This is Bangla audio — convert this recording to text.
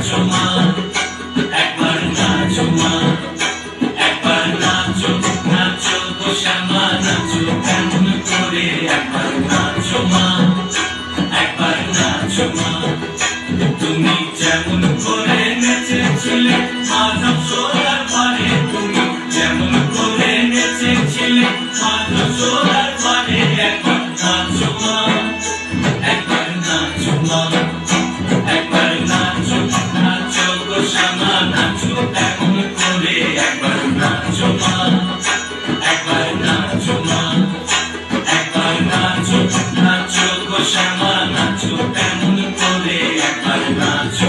নাচো মা, একবার নাচো মা, একবার নাচো, নাচো গো শ্যামা নাচো কেমন করে, একবার নাচো মা, একবার নাচো মা। তুমি যেমন করে নেচেছিলে মাধব সোলার পারে, তুমি যেমন করে নেচেছিলে মাধব সোলার পারে, একবার নাচো মা, একবার নাচো মা, একবার নাচো, নাচো গো শ্যামা নাচো কেমন করে, একবার নাচো মা, একবার নাচো মা, একবার নাচো, নাচো গো শ্যামা নাচো কেমন করে, একবার নাচো।